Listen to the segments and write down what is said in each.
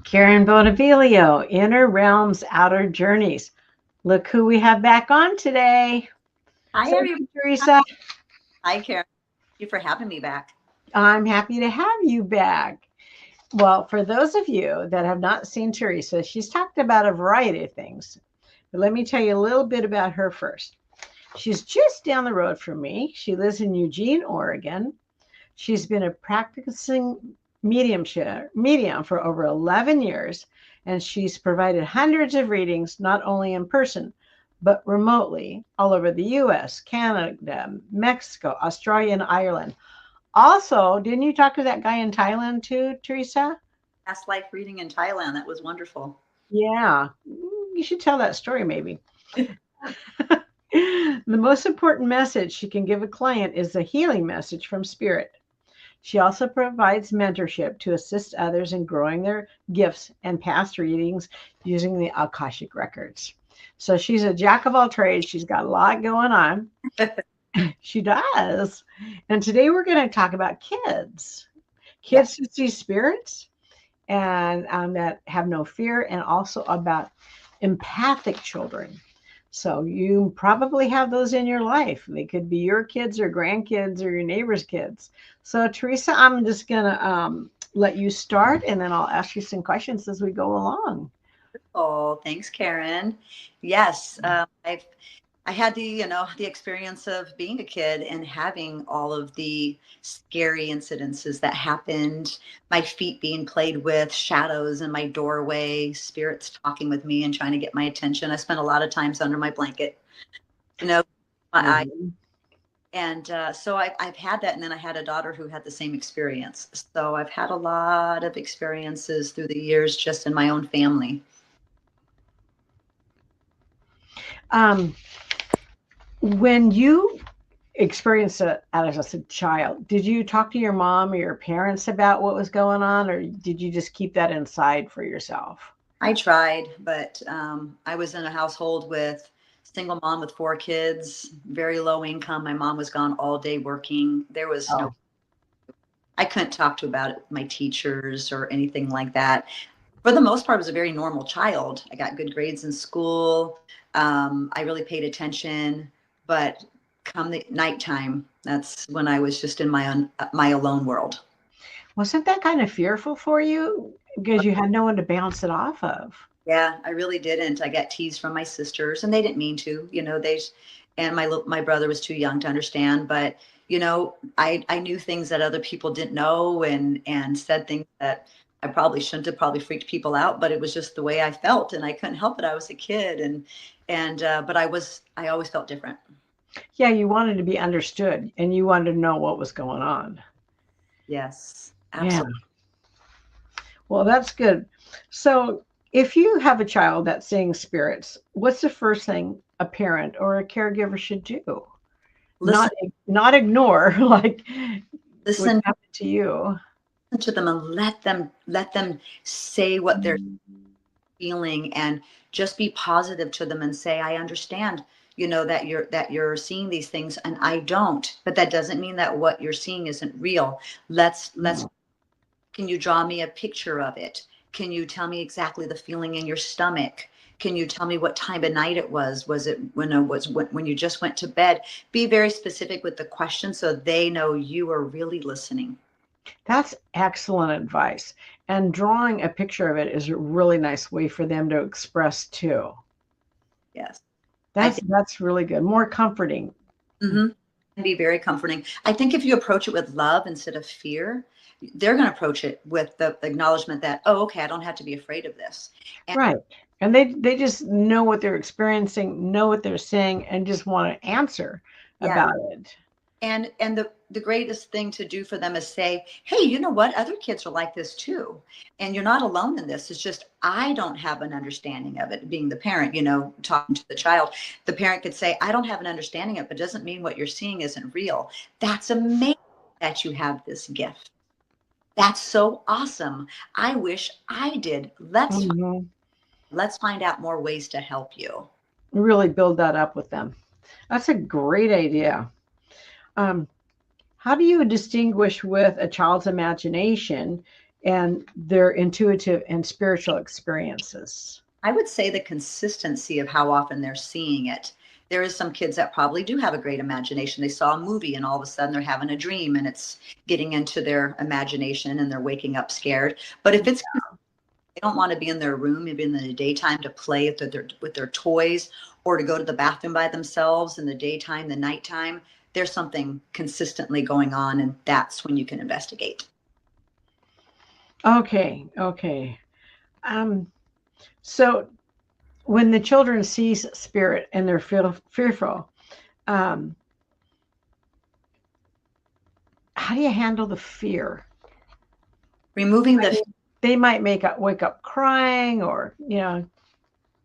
Karen Bonavilio, Inner Realms, Outer Journeys. Look who we have back on today. Hi, So, everyone. Theresa, Hi, Karen. Thank you for having me back. I'm happy to have you back. Well, for those of you that have not seen Theresa, she's talked about a variety of things. But let me tell you a little bit about her first. She's just down the road from me. She lives in Eugene, Oregon. She's been a practicing medium for over 11 years, and she's provided hundreds of readings, not only in person, but remotely all over the US, Canada, Mexico, Australia, and Ireland. Also, didn't you talk to that guy in Thailand too, Theresa? Past life reading in Thailand. That was wonderful. Yeah, you should tell that story maybe. The most important message she can give a client is a healing message from spirit. She also provides mentorship to assist others in growing their gifts and past readings using the Akashic records. So she's a jack of all trades. She's got a lot going on. She does. And today we're going to talk about kids. Yes. Kids who see spirits and that have no fear, and also about empathic children. So you probably have those in your life. They could be your kids or grandkids or your neighbor's kids. So Theresa, I'm just gonna let you start, and then I'll ask you some questions as we go along. Oh, thanks, Karen. Yes, I had the experience of being a kid and having all of the scary incidences that happened. My feet being played with, shadows in my doorway, spirits talking with me and trying to get my attention. I spent a lot of times under my blanket, you know, my eye. Mhm. And so I've had that. And then I had a daughter who had the same experience. So I've had a lot of experiences through the years just in my own family. Um, when you experienced it as a child, did you talk to your mom or your parents about what was going on, or did you just keep that inside for yourself? I tried, but I was in a household with single mom with 4 kids, very low income. My mom was gone all day working. There was no, Oh, I couldn't talk to about it with my teachers or anything like that. For the most part, I was a very normal child. I got good grades in school. I really paid attention, but come the nighttime, that's when I was just in my alone world. wasn't that kind of fearful for you because you had no one to bounce it off of? Yeah, I really didn't. I got teased from my sisters, and they didn't mean to. And my brother was too young to understand. But I knew things that other people didn't know, and said things that I probably shouldn't have. Probably freaked people out, but it was just the way I felt, and I couldn't help it. I was a kid, but I always felt different. Yeah, you wanted to be understood and you wanted to know what was going on. Yes, Yeah. absolutely. Well, that's good. So, if you have a child that's seeing spirits, what's the first thing a parent or a caregiver should do? Listen, Not ignore like what listen happened to you. to them and let them say what they're feeling, and just be positive to them and say, I understand, that you're seeing these things and I don't, but that doesn't mean that what you're seeing isn't real. Let's Mm. Can you draw me a picture of it? Can you tell me exactly the feeling in your stomach? Can you tell me what time of night it was it when you just went to bed? Be very specific with the question so they know you are really listening. That's excellent advice. And drawing a picture of it is a really nice way for them to express too. Yes, I That's really good. More comforting. think. Can be very comforting. I think if you approach it with love instead of fear, they're going to approach it with the acknowledgement that, oh, okay, I don't have to be afraid of this. And Right. And they just know what they're experiencing, know what they're saying, and just want to answer yeah, about it. and the greatest thing to do for them is say, hey, you know what? Other kids are like this too. And you're not alone in this. It's just I don't have an understanding of it. Being the parent, talking to the child, the parent could say, I don't have an understanding of it, but doesn't mean what you're seeing isn't real. That's amazing that you have this gift. That's so awesome. I wish I did. Mhm. Let's find out more ways to help you. Really build that up with them. That's a great idea. Um, how do you distinguish with a child's imagination and their intuitive and spiritual experiences? I would say the consistency of how often they're seeing it. There is some kids that probably do have a great imagination. They saw a movie and all of a sudden they're having a dream and it's getting into their imagination and they're waking up scared. But if it's they don't want to be in their room, maybe in the daytime to play with their toys or to go to the bathroom by themselves in the daytime, the nighttime, there's something consistently going on, and that's when you can investigate. Okay, okay. So when the children see spirit and they're fearful, um, how do you handle the fear? Removing the They might wake up crying, or how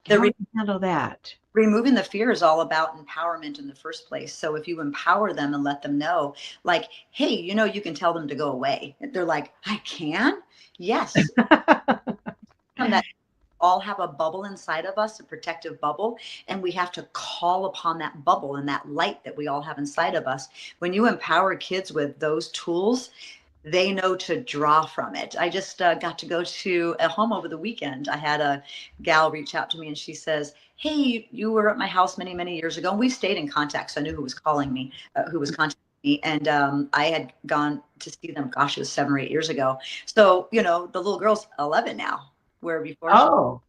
do you handle that? removing the fear is all about empowerment in the first place. So if you empower them and let them know, like, hey, you can tell them to go away. They're like, I can? Yes. And that all have a bubble inside of us, a protective bubble, and we have to call upon that bubble and that light that we all have inside of us. When you empower kids with those tools, they know to draw from it. I just got to go to a home over the weekend. I had a gal reach out to me and she says, hey, you were at my house many, many years ago. And we stayed in contact. So I knew who was calling me, who was contacting me. And I had gone to see them, gosh, it was 7 or 8 years ago. So, the little girl's 11 now, where before Oh,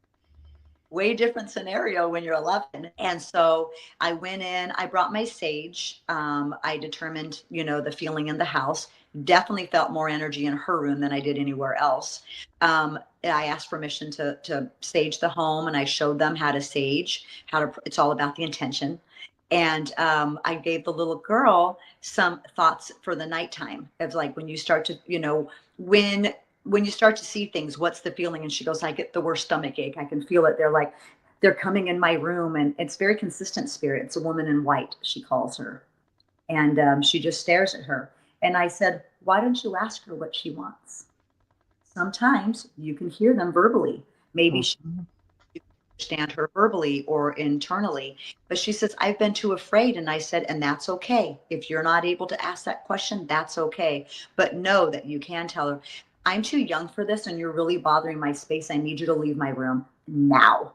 way different scenario when you're 11. And so I went in, I brought my sage. I determined, the feeling in the house. Definitely felt more energy in her room than I did anywhere else. I asked permission to sage the home, and I showed them how to sage, it's all about the intention. And I gave the little girl some thoughts for the nighttime of like, when you start to, when you start to see things, what's the feeling? And she goes, I get the worst stomach ache. I can feel it. They're coming in my room, and it's very consistent spirit. It's a woman in white, she calls her. And she just stares at her. And I said, why don't you ask her what she wants? Sometimes you can hear them verbally. Maybe she understand her verbally or internally. But she says, I've been too afraid. And I said, and that's okay. If you're not able to ask that question, that's okay. But know that you can tell her, I'm too young for this and you're really bothering my space. I need you to leave my room now.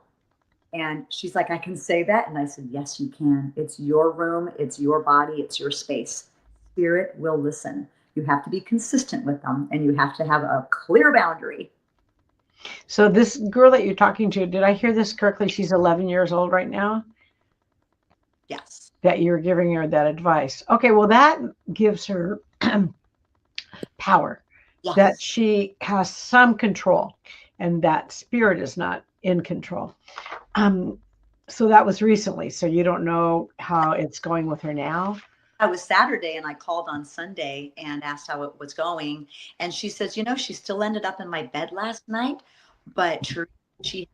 And she's like, I can say that. And I said, yes, you can. It's your room. It's your body. It's your space. Spirit will listen. You have to be consistent with them, and you have to have a clear boundary. So this girl that you're talking to, did I hear this correctly? She's 11 years old right now? Yes. That you're giving her that advice. Okay, well, that gives her power. Yes. That she has some control, and that spirit is not in control. So that was recently. So you don't know how it's going with her now? It was Saturday, and I called on Sunday and asked how it was going. And she says, she still ended up in my bed last night, but you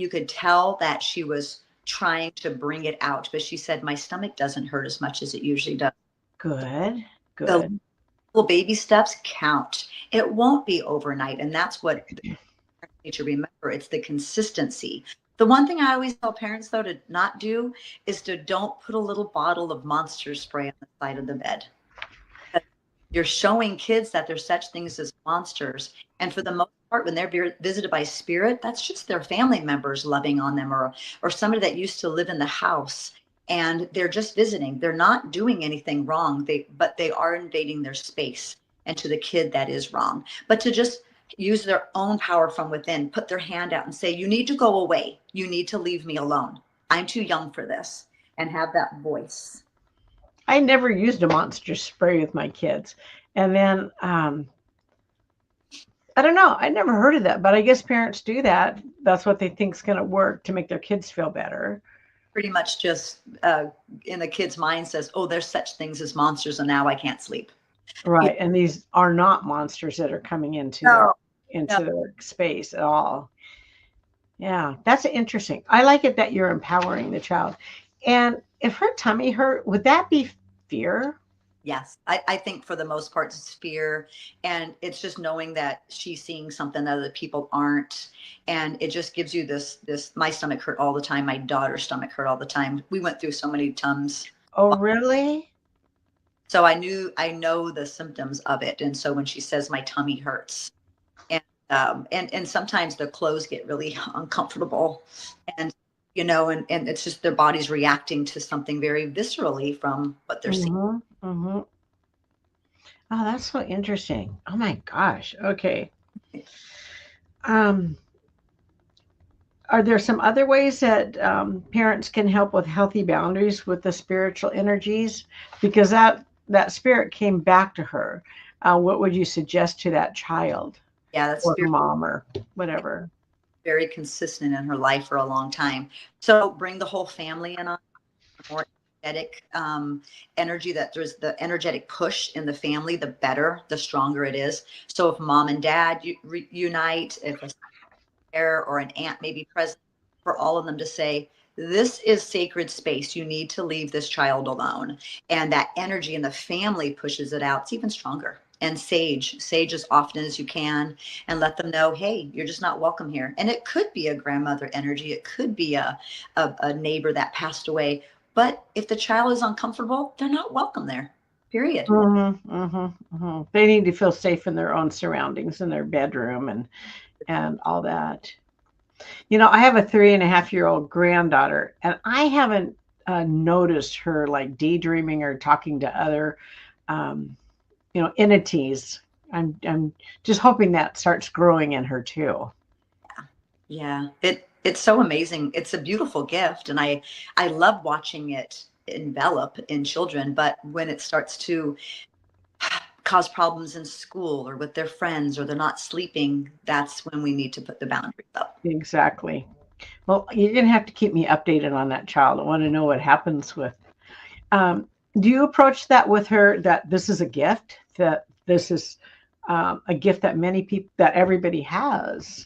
could tell that she was trying to bring it out. But she said, my stomach doesn't hurt as much as it usually does. Good. The little baby steps count. It won't be overnight. And that's what you need to remember. It's the consistency. The one thing I always tell parents, though, to not do is to don't put a little bottle of Monster spray on the side of the bed. You're showing kids that there's such things as monsters. And for the most part, when they're visited by spirit, that's just their family members loving on them, or somebody that used to live in the house. And they're just visiting. They're not doing anything wrong, but they are invading their space. And to the kid, that is wrong. But to just use their own power from within, put their hand out and say, you need to go away. You need to leave me alone. I'm too young for this. And have that voice. I never used a Monster spray with my kids. And then, I don't know. I never heard of that, but I guess parents do that. That's what they think is going to work to make their kids feel better. Pretty much just in the kid's mind says, oh, there's such things as monsters, and now I can't sleep. Right. And these are not monsters that are coming into their space at all. Yeah, that's interesting. I like it that you're empowering the child. And if her tummy hurt, would that be fear? Yes, I think for the most part it's fear, and it's just knowing that she's seeing something that other people aren't, and it just gives you this. My stomach hurt all the time. My daughter's stomach hurt all the time. We went through so many Tums. Oh, really? So I know the symptoms of it. And so when she says my tummy hurts, and sometimes the clothes get really uncomfortable, and and it's just their body's reacting to something very viscerally from what they're seeing. Mm-hmm. Mm-hmm. Oh, that's so interesting. Oh my gosh. Okay. Um, are there some other ways that parents can help with healthy boundaries with the spiritual energies? Because that spirit came back to her. What would you suggest to that child Yeah, that's or mom or whatever? very consistent in her life for a long time. So bring the whole family in on more energetic energy. That there's the energetic push in the family, the better, the stronger it is. So if mom and dad unite, if a sister or an aunt may be present, for all of them to say, this is sacred space. You need to leave this child alone. And that energy in the family pushes it out. It's even stronger. And sage as often as you can, and let them know, hey, you're just not welcome here. And it could be a grandmother energy. It could be a neighbor that passed away. But if the child is uncomfortable, they're not welcome there. Period. Mm-hmm, mm-hmm, mm-hmm. They need to feel safe in their own surroundings, in their bedroom, and all that. I have a 3.5-year-old granddaughter, and I haven't noticed her like daydreaming or talking to other, um, entities. I'm just hoping that starts growing in her too. Yeah, it's so amazing. It's a beautiful gift, and I love watching it envelop in children. But when it starts to cause problems in school or with their friends, or they're not sleeping, that's when we need to put the boundaries up. Exactly. Well, you're gonna have to keep me updated on that child. I want to know what happens with. Um, do you approach that with her that this is a gift, that this is a gift that many people, that everybody has,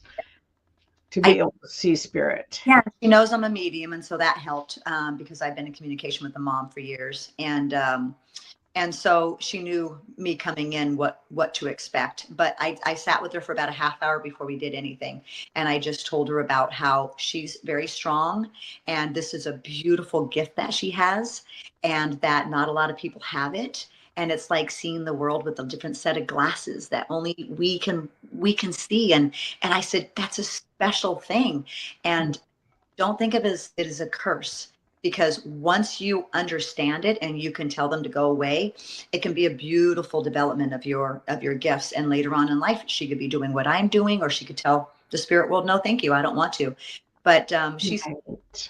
to be I able to see spirit? Yeah, she knows I'm a medium, and so that helped because I've been in communication with the mom for years, and so she knew me coming in what to expect. But I sat with her for about a half hour before we did anything, and I just told her about how she's very strong, and this is a beautiful gift that she has, and that not a lot of people have it. And it's like seeing the world with a different set of glasses that only we can see. And I said, that's a special thing. And don't think of it as a curse, because once you understand it and you can tell them to go away, it can be a beautiful development of your gifts. And later on in life, she could be doing what I'm doing, or she could tell the spirit world, no thank you, I don't want to. But she's Right.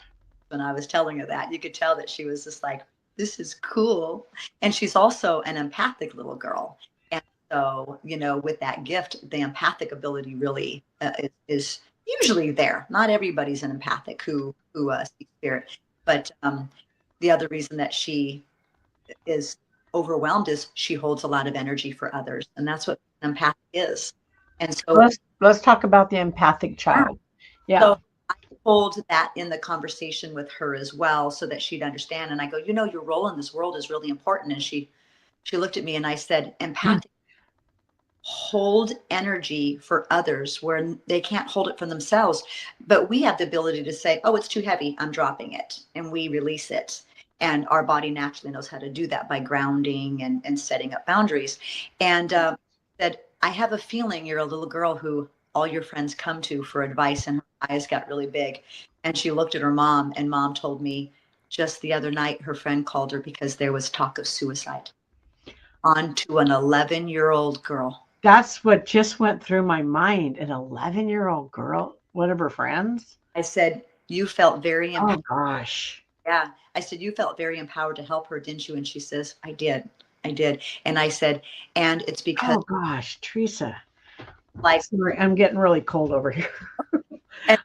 when I was telling her that, you could tell that she was just like, this is cool. And she's also an empathic little girl. And so, with that gift, the empathic ability really is usually there. Not everybody's an empathic who sees spirit. But the other reason that she is overwhelmed is she holds a lot of energy for others. And that's what empathic is. And so, Let's talk about the empathic yeah. child. Yeah. So hold that in the conversation with her as well, so that she'd understand. And I go, your role in this world is really important. And she looked at me, and I said, empathic hold energy for others where they can't hold it for themselves. But we have the ability to say, oh, it's too heavy, I'm dropping it. And we release it. And our body naturally knows how to do that by grounding and setting up boundaries. And said, I have a feeling you're a little girl who all your friends come to for advice. And her eyes got really big. And she looked at her mom, and mom told me just the other night her friend called her because there was talk of suicide on to an 11-year-old girl. That's what just went through my mind. An 11-year-old girl, one of her friends. I said, you felt very Oh empowered. gosh. Yeah. I said, you felt very empowered to help her, didn't you? And she says, I did. I did. And I said, and it's because, Oh gosh, Teresa. like, Sorry, I'm getting really cold over here. and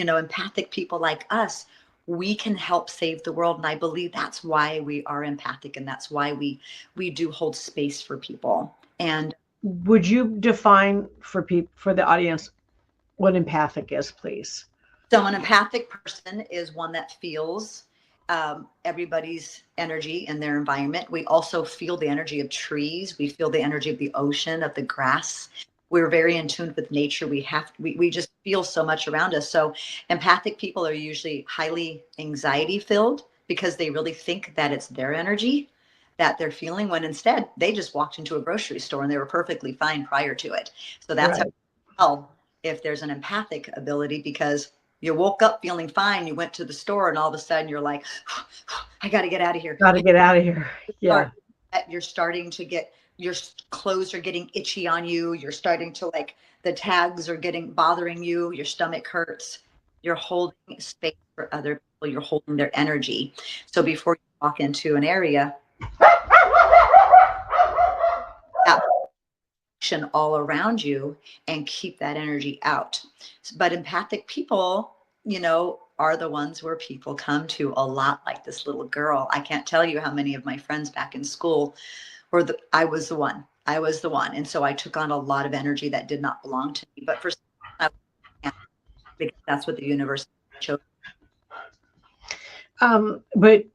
empathic people like us, we can help save the world. And I believe that's why we are empathic. And that's why we do hold space for people. And Would you define for the audience what empathic is, please? so an empathic person is one that feels everybody's energy in their environment. We also feel the energy of trees. We feel the energy of the ocean, of the grass. We're very in tune with nature. We just feel so much around us. So empathic people are usually highly anxiety filled because they really think that it's their energy. that they're feeling, when instead they just walked into a grocery store and they were perfectly fine prior to it. So that's how Right. you tell if there's an empathic ability, because you woke up feeling fine, you went to the store, and all of a sudden you're like, I got to get out of here. Got to get out of here. Yeah. You're starting to get, your clothes are getting itchy on you. You're starting to, like, the tags are getting bothering you. Your stomach hurts. You're holding space for other people. You're holding their energy. So before you walk into an area, that action all around you, and keep that energy out. But empathic people, are the ones where people come to a lot, like this little girl. I can't tell you how many of my friends back in school I was the one. I was the one. And so I took on a lot of energy that did not belong to me. But for some, because that's what the universe chose. But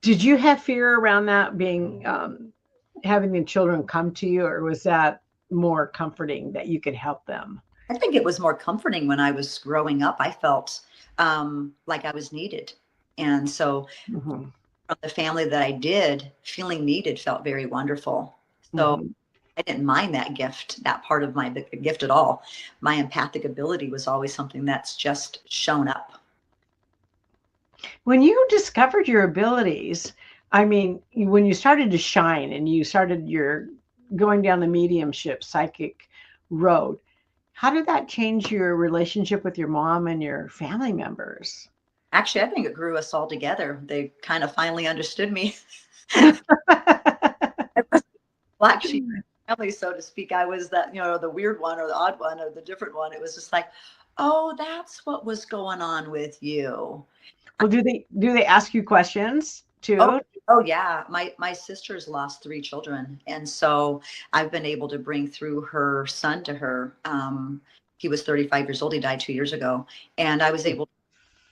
did you have fear around that being having the children come to you, or was that more comforting that you could help them? I think it was more comforting. When I was growing up, I felt like I was needed. And so Mm-hmm. from the family that I did, feeling needed felt very wonderful. So Mm-hmm. I didn't mind that gift, that part of my gift at all. My empathic ability was always something that's just shown up. When you discovered your abilities, I mean, when you started to shine and you started your going down the mediumship psychic road, how did that change your relationship with your mom and your family members? Actually, I think it grew us all together. They kind of finally understood me. I was black sheep of the family, so to speak. I was that, the weird one or the odd one or the different one. It was just like, oh, that's what was going on with you. Well, do they ask you questions Oh, too? oh yeah. My sister's lost 3 children, and so I've been able to bring through her son to her. He was 35 years old. He died 2 years ago, and I was able to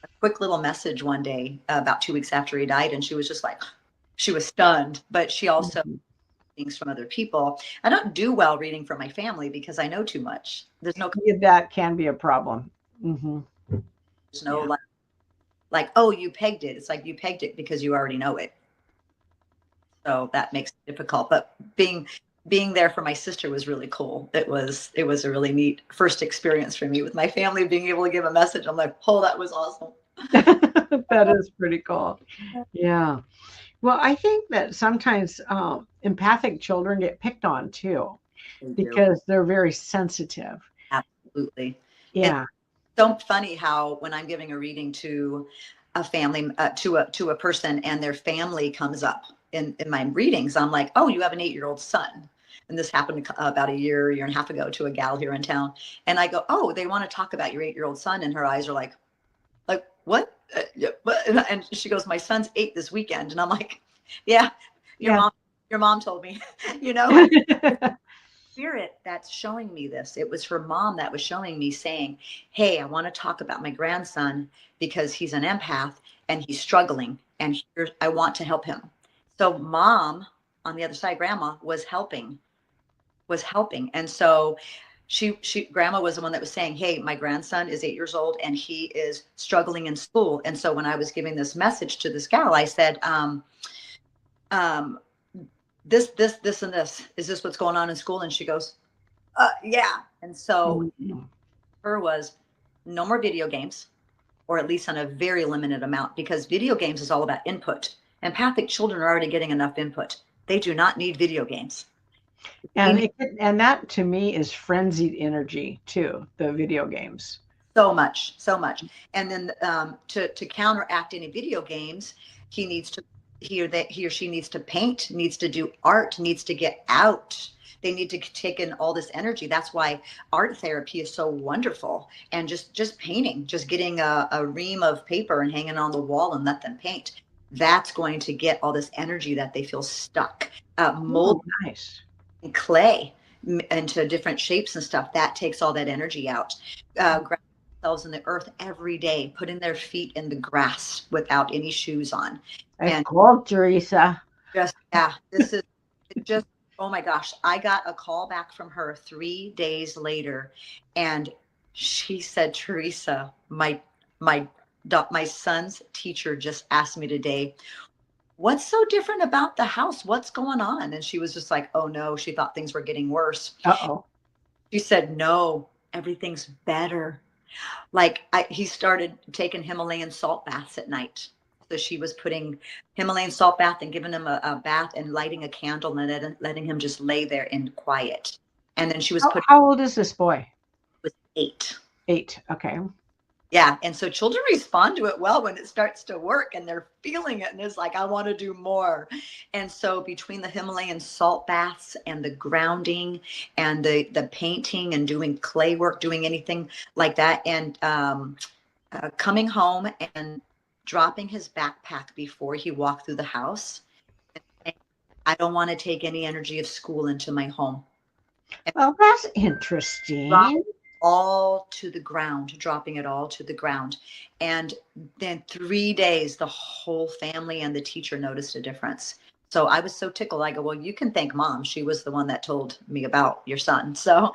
a quick little message one day about 2 weeks after he died, and she was just like, she was stunned, but she also Mhm. things from other people. I don't do well reading from my family because I know too much. Yeah, that can be a problem. Hmm. There's no Yeah. like, oh, you pegged it. It's like, you pegged it because you already know it. So that makes it difficult. But being there for my sister was really cool. It was a really neat first experience for me with my family, being able to give a message. I'm like, oh, that was awesome. That is pretty cool. Yeah. Well, I think that sometimes empathic children get picked on too They do. because they're very sensitive. Absolutely. And Yeah. so funny how when I'm giving a reading to a family, to a person, and their family comes up in my readings, I'm like, oh, you have an 8-year-old son. And this happened about a year and a half ago to a gal here in town. And I go, oh, they want to talk about your 8-year-old son. And her eyes are like what? Yeah, what? And she goes, my son's 8 this weekend. And I'm like, yeah, your Yeah. mom, your mom told me, and spirit that's showing me this. It was her mom that was showing me, saying, hey, I want to talk about my grandson because he's an empath and he's struggling, and I want to help him. So mom on the other side, grandma was helping. And so grandma was the one that was saying, hey, my grandson is 8 years old and he is struggling in school. And so when I was giving this message to this gal, I said, um, this and this, is this what's going on in school? And she goes, yeah. And so Mhm. her was no more video games, or at least on a very limited amount, because video games is all about input. Empathic children are already getting enough input. They do not need video games. They need And that to me is frenzied energy too, the video games. so much, so much. And then to counteract any video games, he needs to he or she needs to paint, needs to do art, needs to get out. They need to take in all this energy. That's why art therapy is so wonderful. And just painting, just getting a ream of paper and hanging on the wall and let them paint. That's going to get all this energy that they feel stuck. Oh, Mold nice. clay into different shapes and stuff, that takes all that energy out. Ground themselves in the earth every day, putting their feet in the grass without any shoes on. That's And cool, Teresa. just, yeah, this is just, oh my gosh, I got a call back from her 3 days later, and she said, Teresa, my son's teacher just asked me today, what's so different about the house? What's going on? And she was just like, oh no, she thought things were getting worse. Uh-oh. She said, no, everything's better. Like he started taking Himalayan salt baths at night. So she was putting Himalayan salt bath and giving him a bath and lighting a candle and letting him just lay there in quiet. And then she was putting. How old is this boy? Was 8. 8. Okay. Yeah. And so children respond to it well when it starts to work and they're feeling it and it's like, I want to do more. And so between the Himalayan salt baths and the grounding and the painting and doing clay work, doing anything like that, and coming home and dropping his backpack before he walked through the house. And I don't want to take any energy of school into my home. Well, that's interesting. All to the ground, dropping it all to the ground. And then 3 days, the whole family and the teacher noticed a difference. So I was so tickled. I go, well, you can thank mom. She was the one that told me about your son. So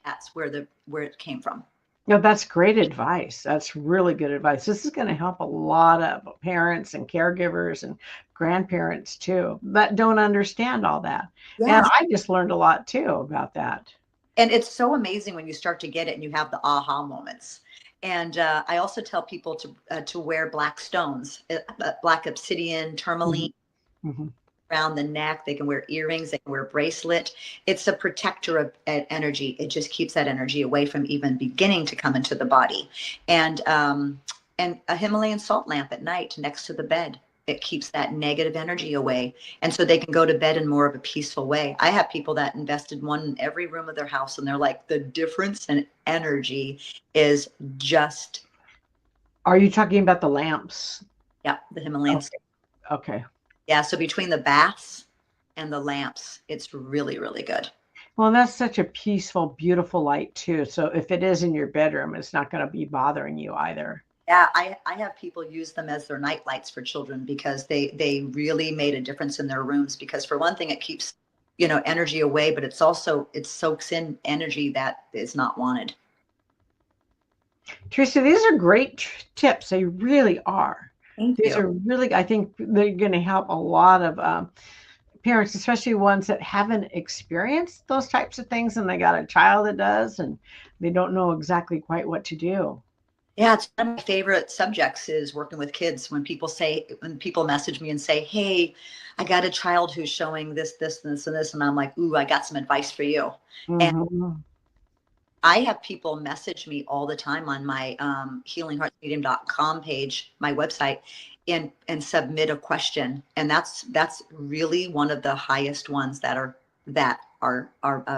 that's where it came from. Yeah, that's great advice. That's really good advice. This is going to help a lot of parents and caregivers and grandparents too that don't understand all that. Yes. And I just learned a lot too about that. And it's so amazing when you start to get it and you have the aha moments. And I also tell people to wear black stones, black obsidian, tourmaline around the neck. They can wear earrings. They can wear a bracelet. It's a protector of energy. It just keeps that energy away from even beginning to come into the body. And a Himalayan salt lamp at night next to the bed. It keeps that negative energy away. And so they can go to bed in more of a peaceful way. I have people that invested one in every room of their house, and they're like, the difference in energy is just. Are you talking about the lamps? Yeah, the Himalayan. Okay. Yeah, so between the baths and the lamps, it's really, really good. Well, that's such a peaceful, beautiful light too. So if it is in your bedroom, it's not going to be bothering you either. Yeah, I have people use them as their night lights for children because they really made a difference in their rooms. Because for one thing, it keeps, energy away, but it soaks in energy that is not wanted. Theresa, these are great tips. They really are. These are really, I think they're going to help a lot of parents, especially ones that haven't experienced those types of things and they got a child that does and they don't know exactly quite what to do. Yeah, it's one of my favorite subjects is working with kids. When people message me and say, hey, I got a child who's showing this, this, and this, and this. And I'm like, ooh, I got some advice for you. And I have people message me all the time on my healingheartsmedium.com page, my website, and submit a question. And that's really one of the highest ones that are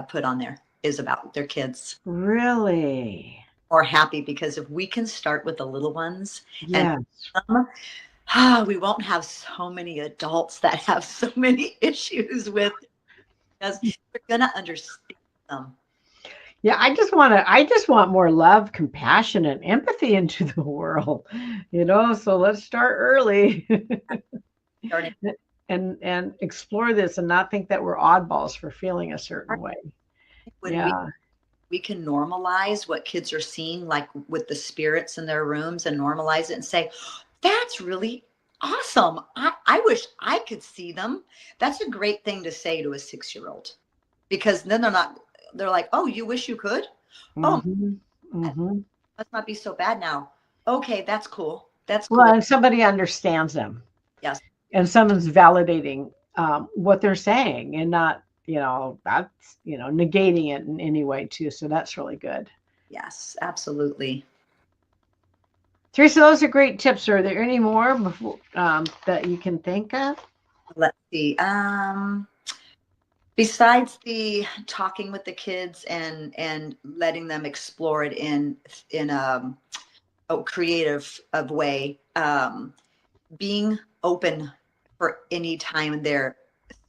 put on there is about their kids. Really? Or happy, because if we can start with the little ones, yes. And we won't have so many adults that have so many issues with, because we're gonna understand them. Yeah, I just want more love, compassion, and empathy into the world, so let's start early and explore this and not think that we're oddballs for feeling a certain way. We can normalize what kids are seeing, like with the spirits in their rooms, and normalize it and say, that's really awesome. I wish I could see them. That's a great thing to say to a 6-year-old, because then they're like, oh, you wish you could? Oh, must not be so bad now. Okay, that's cool. That's cool. Well, and somebody understands them. Yes. And someone's validating what they're saying and not, that's, negating it in any way too. So that's really good. Yes, absolutely. Theresa, those are great tips. Are there any more before, that you can think of? Let's see. Besides the talking with the kids and letting them explore it in a creative way, being open for any time they're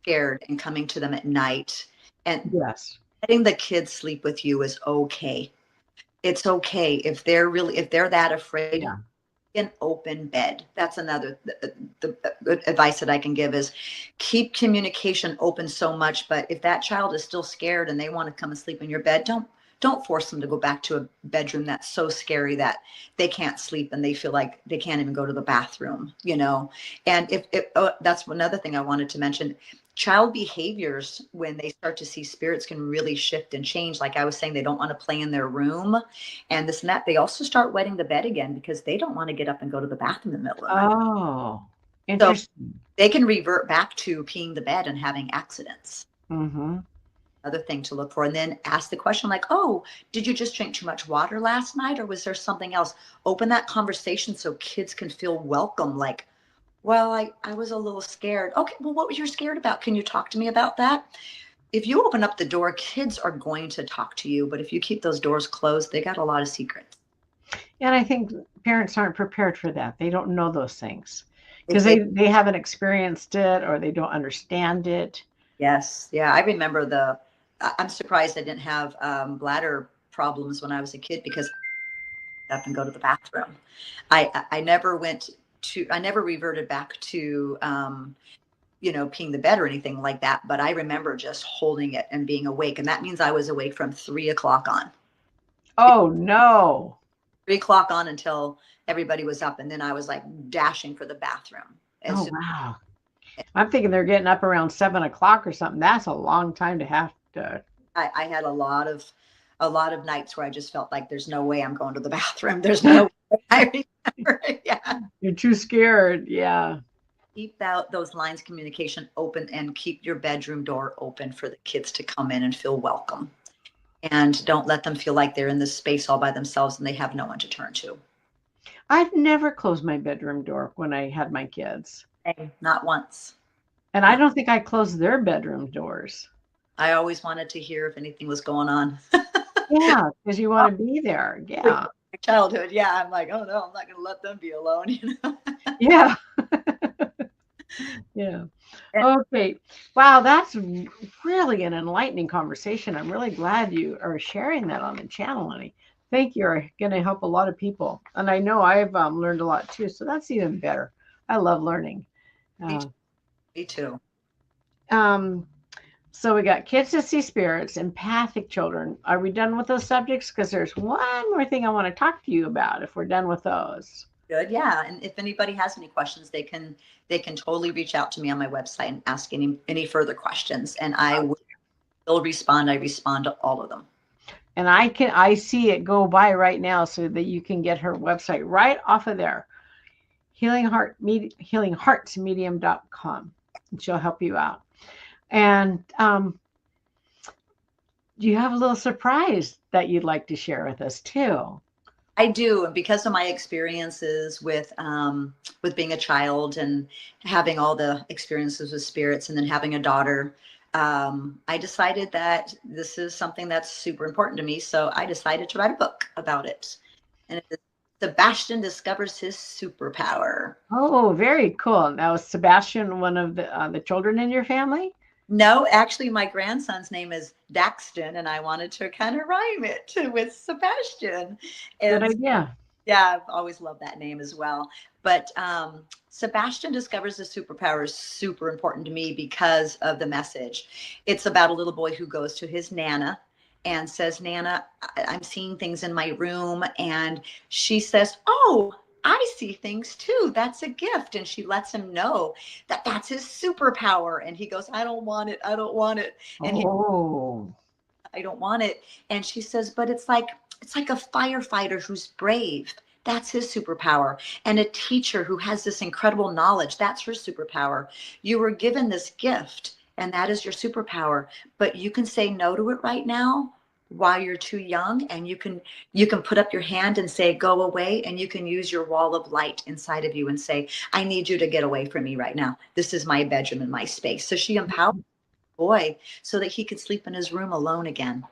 scared and coming to them at night, and yes, letting the kids sleep with you is okay. It's okay if they're that afraid. Yeah. An open bed. That's another the advice that I can give is keep communication open so much. But if that child is still scared and they want to come and sleep in your bed, don't force them to go back to a bedroom that's so scary that they can't sleep and they feel like they can't even go to the bathroom, you know. And if that's another thing I wanted to mention. Child behaviors, when they start to see spirits, can really shift and change. Like I was saying, they don't want to play in their room and this and that. They also start wetting the bed again because they don't want to get up and go to the bathroom in the middle of the night. Oh, So interesting. they can revert back to peeing the bed and having accidents. Mm-hmm. Another thing to look for. And then ask the question like, oh, did you just drink too much water last night, or was there something else? Open that conversation so kids can feel welcome. Like, well, I was a little scared. Okay, well, what were you scared about? Can you talk to me about that? If you open up the door, kids are going to talk to you. But if you keep those doors closed, they got a lot of secrets. And I think parents aren't prepared for that. They don't know those things If because they, they haven't experienced it or they don't understand it. yes, yeah, I remember I'm surprised I didn't have bladder problems when I was a kid because up and go to the bathroom. I never I never reverted back to, peeing the bed or anything like that. But I remember just holding it and being awake. And that means I was awake from 3 o'clock on. Oh, no. 3 o'clock on until everybody was up. And then I was like dashing for the bathroom. Oh, wow. I'm thinking they're getting up around 7 o'clock or something. That's a long time to have to. I had a lot of nights where I just felt like there's no way I'm going to the bathroom. There's no way. I remember. Yeah. You're too scared. Yeah. Keep those lines of communication open and keep your bedroom door open for the kids to come in and feel welcome. And don't let them feel like they're in this space all by themselves and they have no one to turn to. I've never closed my bedroom door when I had my kids. Not once. And I don't think I closed their bedroom doors. I always wanted to hear if anything was going on. Yeah, because you want to be there. Yeah. Childhood. Yeah. I'm like, oh no, I'm not going to let them be alone. You know? Yeah. Yeah. Okay. Wow, that's really an enlightening conversation. I'm really glad you are sharing that on the channel, and I think you're going to help a lot of people. And I know I've learned a lot too, so that's even better. I love learning. Me too. So we got kids to see spirits, empathic children. Are we done with those subjects? Because there's one more thing I want to talk to you about if we're done with those. Good. Yeah. And if anybody has any questions, they can totally reach out to me on my website and ask any further questions. And I will respond. I respond to all of them. And I see it go by right now so that you can get her website right off of there. healingheartsmedium.com. And she'll help you out. And you have a little surprise that you'd like to share with us too. I do, and because of my experiences with being a child and having all the experiences with spirits, and then having a daughter, I decided that this is something that's super important to me. So I decided to write a book about it, and it's Sebastian Discovers His Superpower. Oh, very cool. Now, is Sebastian one of the children in your family? No, actually, my grandson's name is Daxton, and I wanted to kind of rhyme it with Sebastian. And good idea. yeah, I've always loved that name as well. But Sebastian Discovers His Superpower is super important to me because of the message. It's about a little boy who goes to his Nana and says, Nana, I'm seeing things in my room. And she says, oh, I see things too. That's a gift. And she lets him know that that's his superpower. And he goes, I don't want it. I don't want it. And I don't want it. And she says, but it's like a firefighter who's brave. That's his superpower. And a teacher who has this incredible knowledge. That's her superpower. You were given this gift, and that is your superpower. But you can say no to it right now while you're too young, and you can put up your hand and say, go away, and you can use your wall of light inside of you and say, I need you to get away from me right now. This is my bedroom and my space. So she empowered the boy so that he could sleep in his room alone again.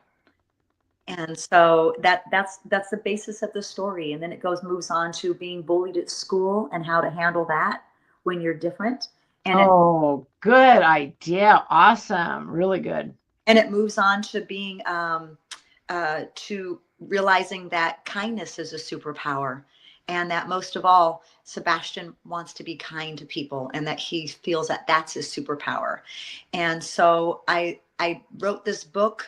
And so that's the basis of the story. And then it moves on to being bullied at school and how to handle that when you're different. And good idea. Awesome. Really good. And it moves on to being to realizing that kindness is a superpower, and that most of all, Sebastian wants to be kind to people, and that he feels that that's his superpower. And so I wrote this book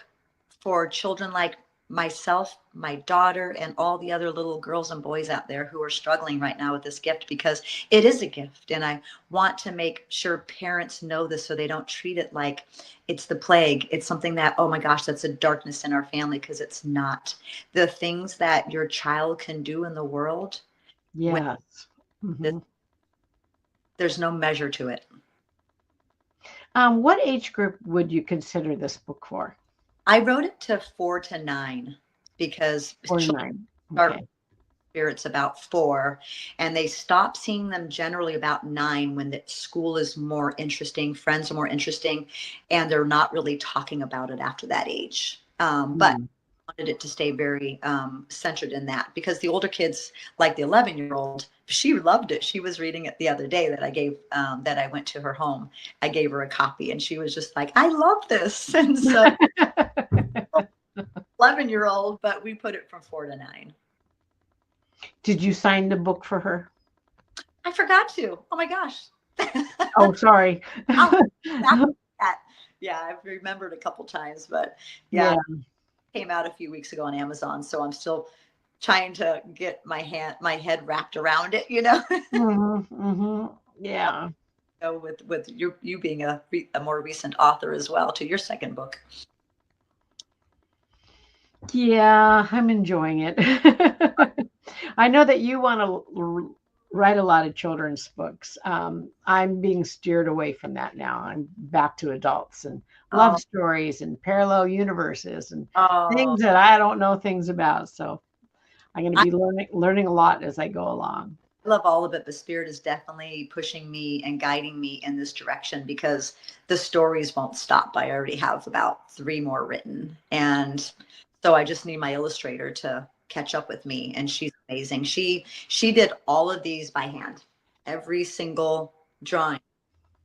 for children like myself, my daughter, and all the other little girls and boys out there who are struggling right now with this gift, because it is a gift. And I want to make sure parents know this so they don't treat it like it's the plague. It's something that, oh my gosh, that's a darkness in our family, because it's not. The things that your child can do in the world, Yes. Mm-hmm. there's no measure to it. What age group would you consider this book for? I wrote it to 4 to 9 because 4 to children 9. start spirits about 4, and they stop seeing them generally about 9, when the school is more interesting, friends are more interesting, and they're not really talking about it after that age. But I wanted it to stay very centered in that, because the older kids, like the 11-year-old, she loved it. She was reading it the other day that I gave, that I went to her home. I gave her a copy, and she was just like, I love this. And so 11-year-old, but we put it from 4 to 9. Did you sign the book for her? I forgot to. Oh my gosh. Oh, sorry. Yeah, I've remembered a couple times, but yeah, it came out a few weeks ago on Amazon, so I'm still trying to get my head wrapped around it, you know. Yeah. So with you being a more recent author as well to your second book. Yeah, I'm enjoying it. I know that you want to write a lot of children's books. I'm being steered away from that now. I'm back to adults and love stories and parallel universes and things that I don't know things about. So I'm going to be learning a lot as I go along. I love all of it. The Spirit is definitely pushing me and guiding me in this direction, because the stories won't stop. I already have about 3 more written. And so I just need my illustrator to catch up with me. And she's amazing. She did all of these by hand, every single drawing.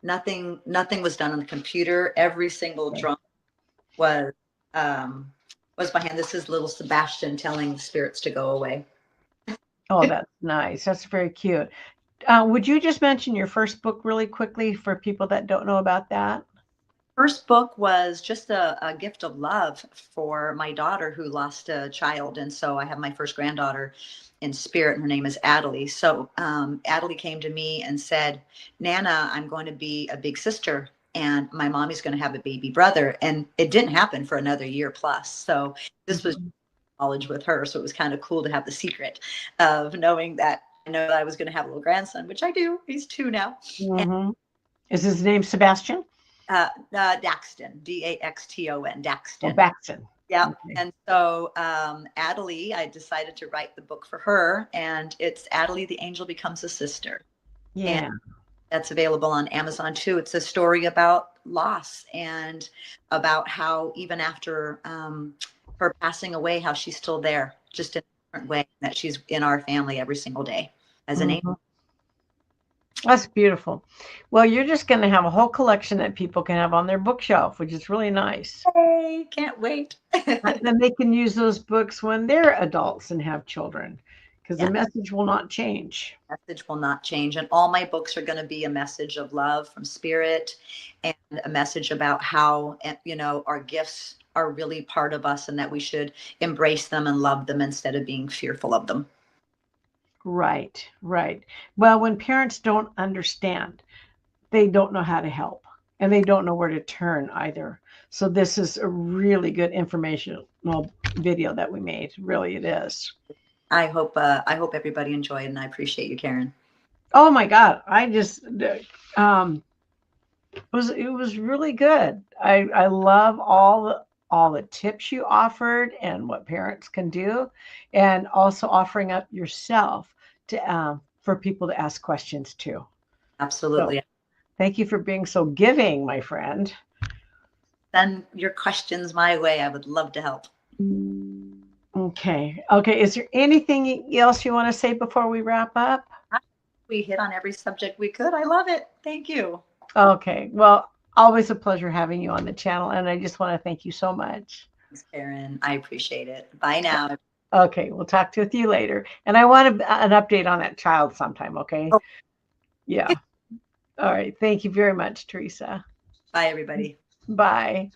Nothing was done on the computer. Every single drawing was by hand. This is little Sebastian telling the spirits to go away. Oh, that's nice. That's very cute. Would you just mention your first book really quickly for people that don't know about that? First book was just a gift of love for my daughter who lost a child. And so I have my first granddaughter in spirit, and her name is Adelie. So Adelie came to me and said, Nana, I'm going to be a big sister, and my mommy's going to have a baby brother. And it didn't happen for another year plus. So this was knowledge with her. So it was kind of cool to have the secret of knowing that I know that I was going to have a little grandson, which I do. He's 2 now. Is his name Sebastian? Daxton, Daxton, Daxton. Oh, Daxton. Yeah. Okay. And so Adelie, I decided to write the book for her, and it's Adelie, the Angel Becomes a Sister. Yeah. And that's available on Amazon too. It's a story about loss, and about how even after her passing away, how she's still there, just in a different way, that she's in our family every single day as an angel. That's beautiful. Well, you're just going to have a whole collection that people can have on their bookshelf, which is really nice. Hey, can't wait. And then they can use those books when they're adults and have children, because the message will not change. Message will not change. And all my books are going to be a message of love from Spirit, and a message about how, you know, our gifts are really part of us, and that we should embrace them and love them instead of being fearful of them. Right, right. Well, when parents don't understand, they don't know how to help, and they don't know where to turn either. So this is a really good informational video that we made. Really, it is. I hope everybody enjoyed, and I appreciate you, Karen. Oh my God, I just it was really good. I love all the tips you offered and what parents can do, and also offering up yourself to for people to ask questions too. Absolutely. So, thank you for being so giving, my friend. Send your questions my way. I would love to help. Okay. Is there anything else you want to say before we wrap up? We hit on every subject we could. I love it. Thank you. Okay. Well, always a pleasure having you on the channel, and I just want to thank you so much. Thanks, Karen. I appreciate it. Bye now. Okay. We'll talk with you later. And I want an update on that child sometime, okay? Oh. Yeah. All right. Thank you very much, Theresa. Bye, everybody. Bye.